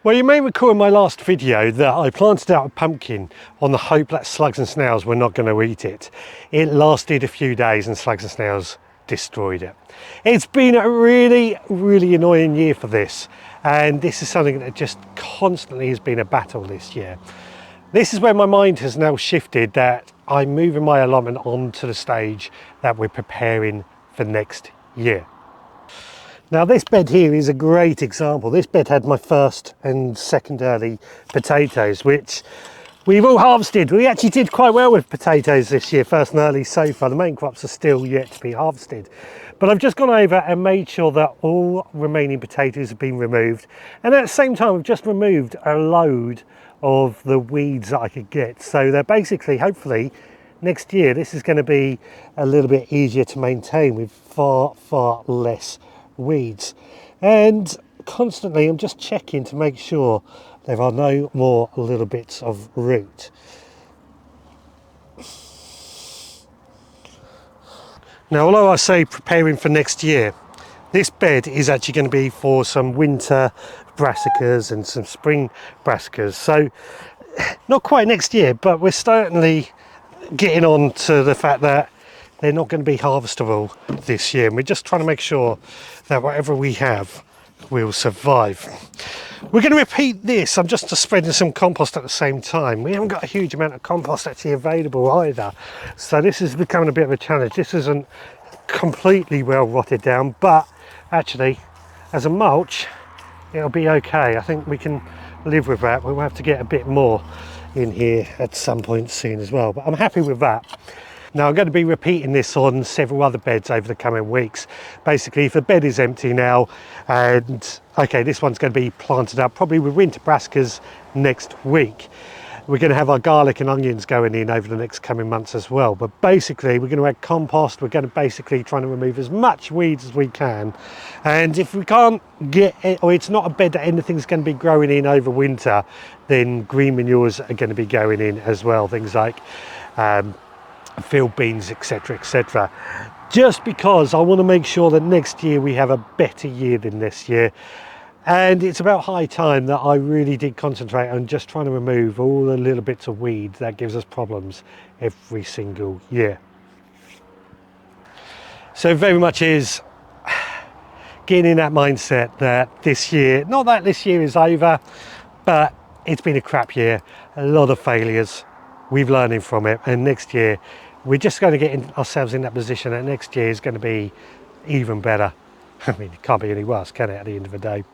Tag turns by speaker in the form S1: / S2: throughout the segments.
S1: Well, you may recall in my last video that I planted out a pumpkin on the hope that slugs and snails were not going to eat it. It lasted a few days and slugs and snails destroyed it. It's been a really annoying year for this, and this is something that just constantly has been a battle this year. This is where my mind has now shifted, that I'm moving my allotment on to the stage that we're preparing for next year. Now this bed here is a great example. This bed had my first and second early potatoes, which we've all harvested. We actually did quite well with potatoes this year, first and early so far. The main crops are still yet to be harvested. But I've just gone over and made sure that all remaining potatoes have been removed. And at the same time, I've just removed a load of the weeds that I could get. So they're basically, hopefully, next year, this is going to be a little bit easier to maintain with far less weeds. And constantly I'm just checking to make sure there are no more little bits of root. Now, although I say preparing for next year, this bed is actually going to be for some winter brassicas and some spring brassicas. So not quite next year, but we're certainly getting on to the fact that they're not going to be harvestable this year, and we're just trying to make sure that whatever we have will survive. We're going to repeat this. I'm just spreading some compost at the same time. We haven't got a huge amount of compost actually available either, so this is becoming a bit of a challenge. This isn't completely well rotted down, but actually as a mulch it'll be okay. I think we can live with that. We'll have to get a bit more in here at some point soon as well, but I'm happy with that. Now I'm going to be repeating this on several other beds over the coming weeks. Basically, if the bed is empty now, and okay, this one's going to be planted up probably with winter brassicas next week. We're going to have our garlic and onions going in over the next coming months as well. But basically, we're going to add compost. We're going to basically try to remove as much weeds as we can. And if we can't get it, or it's not a bed that anything's going to be growing in over winter, then green manures are going to be going in as well. Things like field beans, etc., just because I want to make sure that next year we have a better year than this year. And it's about high time that I really did concentrate on just trying to remove all the little bits of weed that gives us problems every single year. So very much is getting in that mindset that this year, not that this year is over, but it's been a crap year, a lot of failures. We've learning from it, and next year we're just going to get ourselves in that position that next year is going to be even better. I mean, it can't be any worse, can it, at the end of the day?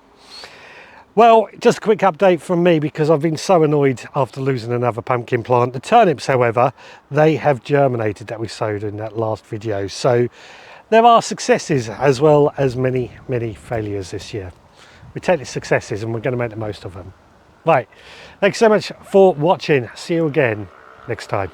S1: Well, just a quick update from me, because I've been so annoyed after losing another pumpkin plant. The turnips, however, they have germinated that we sowed in that last video. So there are successes as well as many failures this year. We take the successes and we're going to make the most of them. Right, thanks so much for watching. See you again next time.